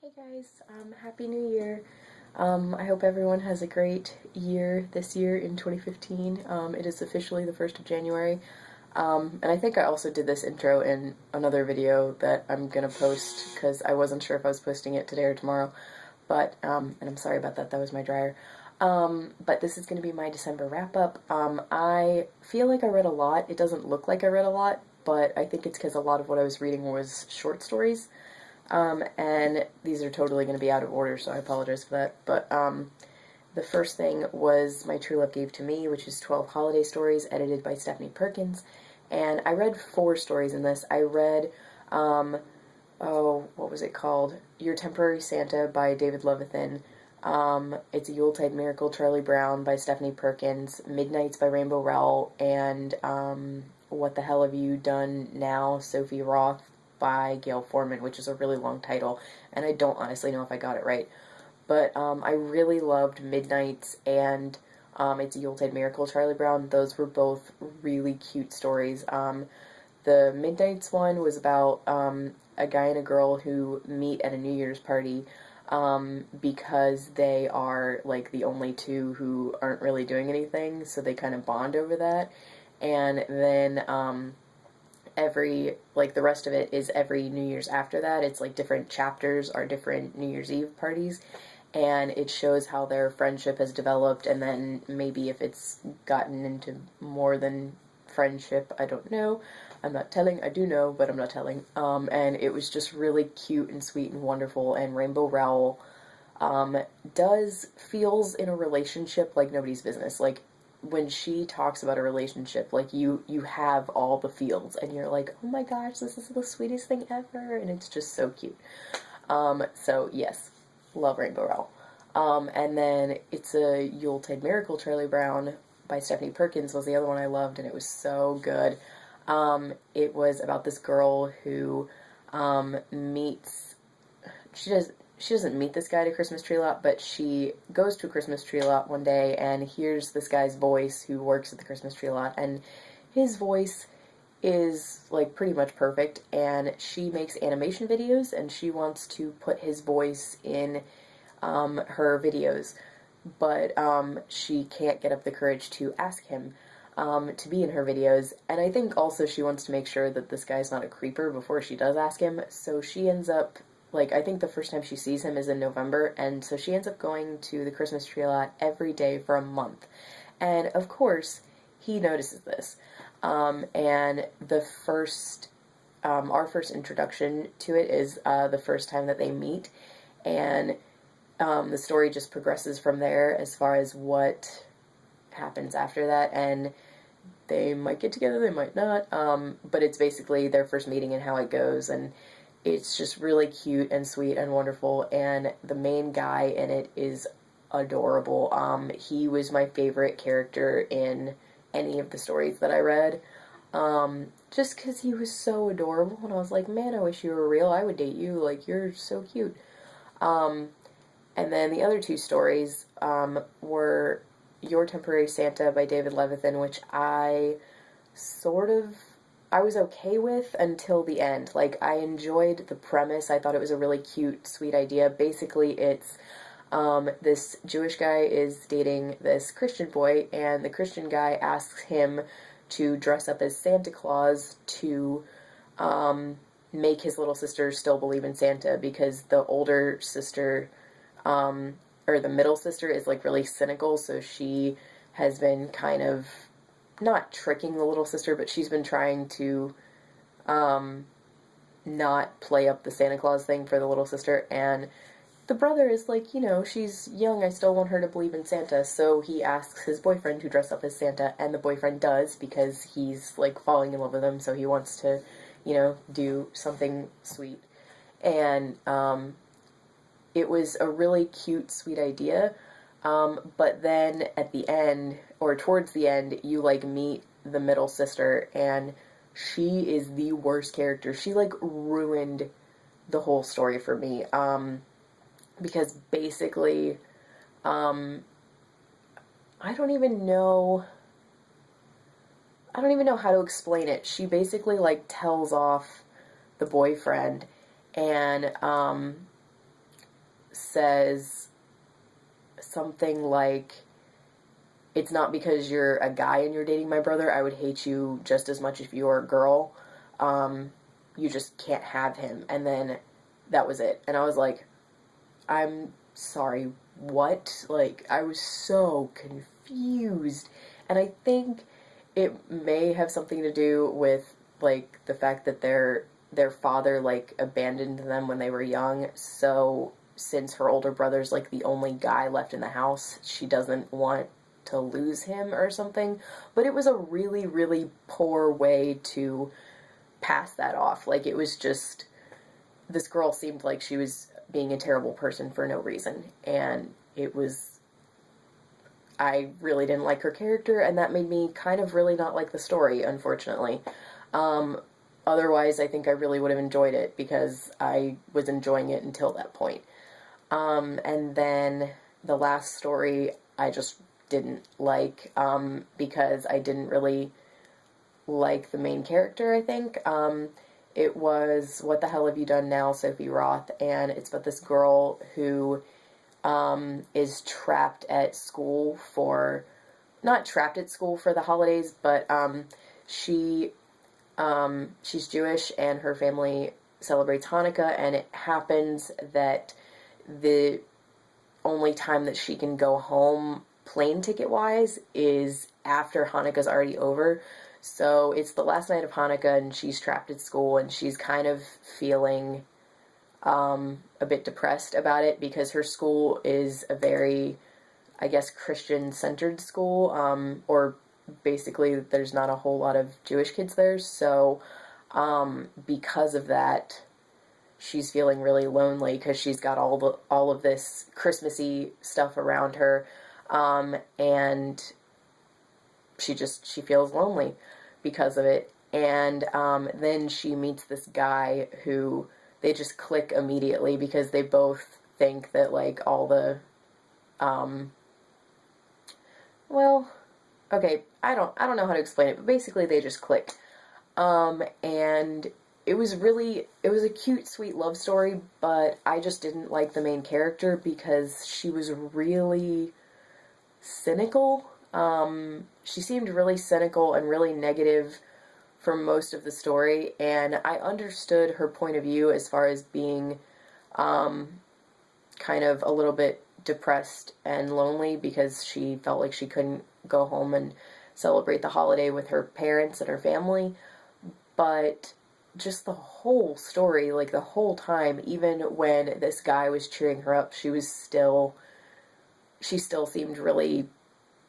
Hey guys, Happy New Year. I hope everyone has a great year this year in 2015. It is officially the 1st of January. And I think I also did this intro in another video that I'm gonna post because I wasn't sure if I was posting it today or tomorrow. But, and I'm sorry about that, that was my dryer. But this is gonna be my December wrap up. I feel like I read a lot. It doesn't look like I read a lot, but I think it's because a lot of what I was reading was short stories. And these are totally going to be out of order, so I apologize for that. But the first thing was My True Love Gave to Me, which is 12 Holiday Stories, edited by Stephanie Perkins. And I read 4 stories in this. I read, what was it called? Your Temporary Santa by David Levithan. It's a Yuletide Miracle, Charlie Brown by Stephanie Perkins. Midnights by Rainbow Rowell. And What the Hell Have You Done Now, Sophie Roth by Gail Forman, which is a really long title, and I don't honestly know if I got it right. But I really loved Midnights and It's a Yuletide Miracle, Charlie Brown. Those were both really cute stories. The Midnights one was about a guy and a girl who meet at a New Year's party because they are like the only two who aren't really doing anything, so they kind of bond over that. And then the rest of it is every New Year's after that. It's like different chapters are different New Year's Eve parties, and it shows how their friendship has developed, and then maybe if it's gotten into more than friendship, I don't know. I'm not telling. I do know, but I'm not telling. And it was just really cute and sweet and wonderful, and Rainbow Rowell feels in a relationship like nobody's business. Like, when she talks about a relationship, like you have all the feels, and you're like, oh my gosh, this is the sweetest thing ever, and it's just so cute. So yes, love Rainbow Rowell. And then It's a Yuletide Miracle, Charlie Brown by Stephanie Perkins was the other one I loved, and it was so good. It was about this girl who meets, she doesn't meet this guy at a Christmas tree lot, but she goes to a Christmas tree lot one day and hears this guy's voice who works at the Christmas tree lot, and his voice is like pretty much perfect, and she makes animation videos and she wants to put his voice in her videos, but she can't get up the courage to ask him to be in her videos. And I think also she wants to make sure that this guy's not a creeper before she does ask him, so she ends up, like, I think the first time she sees him is in November, and so she ends up going to the Christmas tree lot every day for a month. And of course, he notices this. And our first introduction to it is the first time that they meet, and the story just progresses from there as far as what happens after that, and they might get together, they might not, but it's basically their first meeting and how it goes, and it's just really cute and sweet and wonderful, and the main guy in it is adorable. He was my favorite character in any of the stories that I read, just because he was so adorable, and I was like, man, I wish you were real, I would date you, like, you're so cute. And then the other 2 stories were Your Temporary Santa by David Levithan, which I was okay with until the end. Like, I enjoyed the premise. I thought it was a really cute, sweet idea. Basically, it's this Jewish guy is dating this Christian boy, and the Christian guy asks him to dress up as Santa Claus to make his little sister still believe in Santa, because the older sister, or the middle sister, is like really cynical, so she has been kind of not tricking the little sister, but she's been trying to not play up the Santa Claus thing for the little sister, and the brother is like, she's young, I still want her to believe in Santa, so he asks his boyfriend to dress up as Santa, and the boyfriend does, because he's like falling in love with him, so he wants to, do something sweet. And it was a really cute, sweet idea. But then at the end, or towards the end, you like meet the middle sister, and she is the worst character. She like ruined the whole story for me. Because basically, I don't even know how to explain it. She basically like tells off the boyfriend, and says something like, it's not because you're a guy and you're dating my brother, I would hate you just as much if you were a girl. You just can't have him. And then that was it. And I was like, I'm sorry, what? Like, I was so confused. And I think it may have something to do with, like, the fact that their father, like, abandoned them when they were young. So since her older brother's, like, the only guy left in the house, she doesn't want to lose him or something. But it was a really, really poor way to pass that off. Like, it was just, this girl seemed like she was being a terrible person for no reason. And it was, I really didn't like her character, and that made me kind of really not like the story, unfortunately. Otherwise, I think I really would have enjoyed it, because I was enjoying it until that point. And then the last story I just didn't like, because I didn't really like the main character, I think. It was What the Hell Have You Done Now, Sophie Roth, and it's about this girl who is trapped at school for, not trapped at school for the holidays, but she's Jewish and her family celebrates Hanukkah, and it happens that the only time that she can go home plane ticket wise is after Hanukkah's already over. So it's the last night of Hanukkah and she's trapped at school, and she's kind of feeling a bit depressed about it, because her school is a very, I guess, Christian-centered school, or basically there's not a whole lot of Jewish kids there, so because of that, she's feeling really lonely, because she's got all of this Christmassy stuff around her, and she feels lonely because of it. And then she meets this guy who they just click immediately, because they both think that, like, all the well, okay, I don't know how to explain it, but basically they just click. And it was a cute, sweet love story, but I just didn't like the main character because she was really cynical. She seemed really cynical and really negative for most of the story, and I understood her point of view as far as being kind of a little bit depressed and lonely, because she felt like she couldn't go home and celebrate the holiday with her parents and her family. But just the whole story, like the whole time, even when this guy was cheering her up, she still seemed really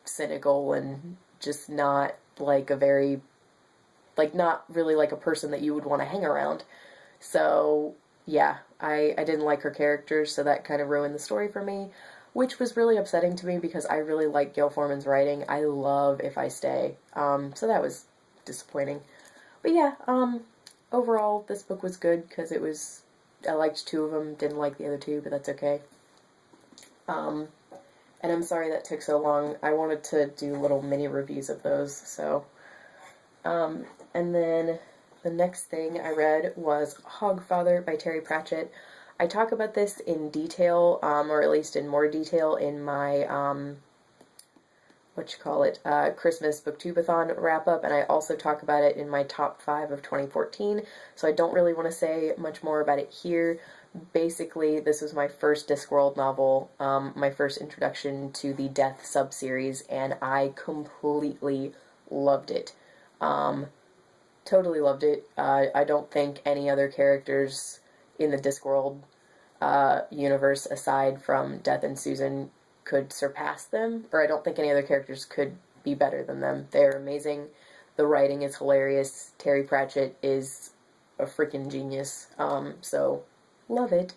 cynical and just not like a very, like, not really like a person that you would want to hang around. So yeah, I didn't like her character, so that kind of ruined the story for me, which was really upsetting to me, because I really like Gail Forman's writing. I love If I Stay, so that was disappointing. But yeah, overall, this book was good, because I liked two of them, didn't like the other two, but that's okay. And I'm sorry that took so long. I wanted to do little mini reviews of those, so. And then the next thing I read was Hogfather by Terry Pratchett. I talk about this in detail, or at least in more detail, in my, Christmas Booktubeathon wrap-up, and I also talk about it in my top 5 of 2014, so I don't really want to say much more about it here. Basically, this was my first Discworld novel, my first introduction to the Death subseries, and I completely loved it. Totally loved it. I don't think any other characters in the Discworld universe, aside from Death and Susan, could surpass them, or I don't think any other characters could be better than them. They're amazing. The writing is hilarious. Terry Pratchett is a freaking genius. So love it.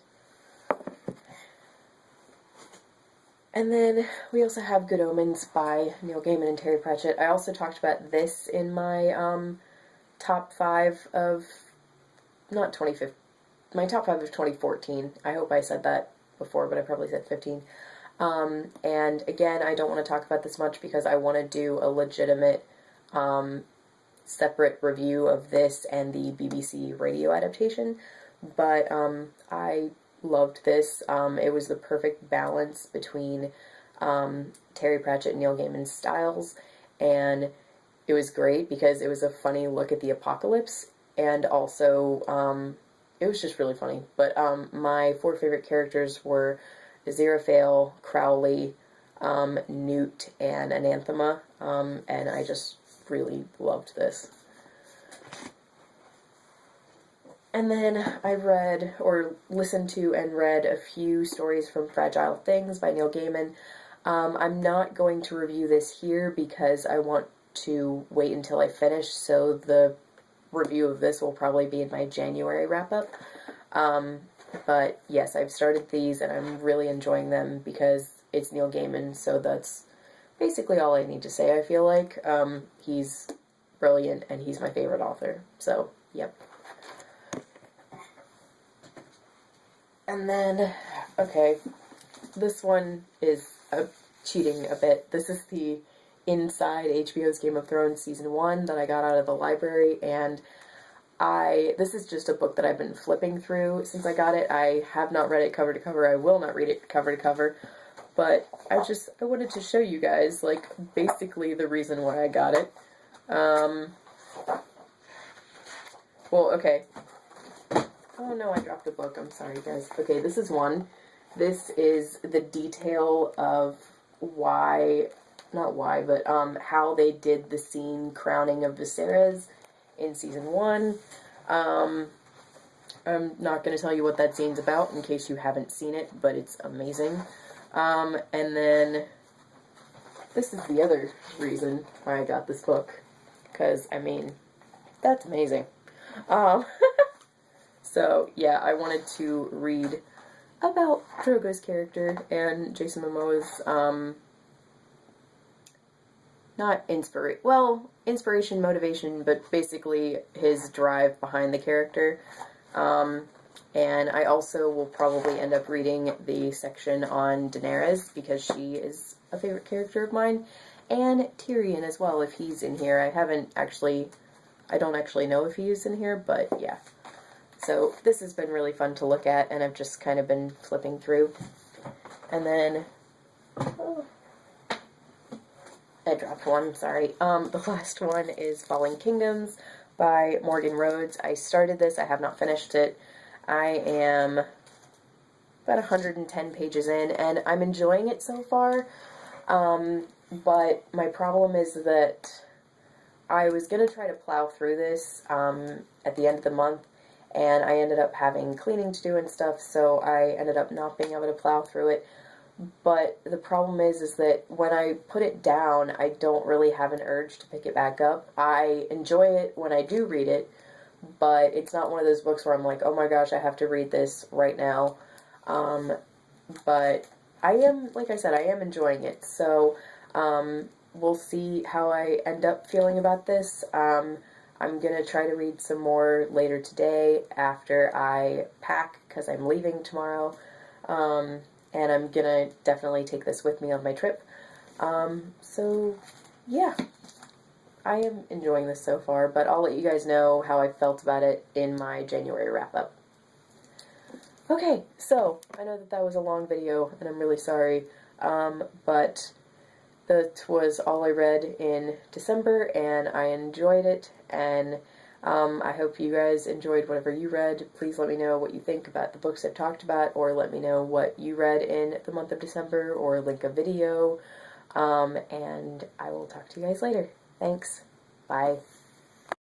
And then we also have Good Omens by Neil Gaiman and Terry Pratchett. I also talked about this in my top 5 of, not 2015, my top 5 of 2014. I hope I said that before, but I probably said 15. And again, I don't want to talk about this much because I want to do a legitimate separate review of this and the BBC radio adaptation. But I loved this. It was the perfect balance between Terry Pratchett and Neil Gaiman's styles, and it was great because it was a funny look at the apocalypse, and also it was just really funny. But my four favorite characters were Aziraphale, Crowley, Newt, and Anathema, and I just really loved this. And then I read, or listened to and read, a few stories from Fragile Things by Neil Gaiman. I'm not going to review this here because I want to wait until I finish, so the review of this will probably be in my January wrap-up. But yes, I've started these and I'm really enjoying them because it's Neil Gaiman, so that's basically all I need to say, I feel like. He's brilliant and he's my favorite author, so yep. And then, okay, this one is cheating a bit. This is the Inside HBO's Game of Thrones Season 1 that I got out of the library, and this is just a book that I've been flipping through since I got it. I have not read it cover to cover. I will not read it cover to cover, but I wanted to show you guys, like, basically the reason why I got it. Well, okay. Oh no, I dropped a book. I'm sorry, guys. Okay, this is one. This is the detail of how they did the scene crowning of Viserys in Season 1. I'm not going to tell you what that scene's about in case you haven't seen it, but it's amazing. And then this is the other reason why I got this book. Because, I mean, that's amazing. So, yeah, I wanted to read about Drogo's character and Jason Momoa's, not inspiration, motivation, but basically his drive behind the character. And I also will probably end up reading the section on Daenerys, because she is a favorite character of mine, and Tyrion as well, if he's in here. I don't actually know if he is in here, but yeah. So this has been really fun to look at, and I've just kind of been flipping through. And then, I dropped one, sorry. The last one is Falling Kingdoms by Morgan Rhodes. I started this, I have not finished it. I am about 110 pages in, and I'm enjoying it so far. But my problem is that I was going to try to plow through this at the end of the month, and I ended up having cleaning to do and stuff, so I ended up not being able to plow through it. But the problem is that when I put it down, I don't really have an urge to pick it back up. I enjoy it when I do read it, but it's not one of those books where I'm like, oh my gosh, I have to read this right now. But I am, like I said, I am enjoying it, so we'll see how I end up feeling about this. I'm going to try to read some more later today after I pack, because I'm leaving tomorrow, and I'm going to definitely take this with me on my trip. So, yeah, I am enjoying this so far, but I'll let you guys know how I felt about it in my January wrap-up. Okay, so, I know that was a long video, and I'm really sorry, but that was all I read in December, and I enjoyed it, and I hope you guys enjoyed whatever you read. Please let me know what you think about the books I've talked about, or let me know what you read in the month of December, or link a video, and I will talk to you guys later. Thanks. Bye.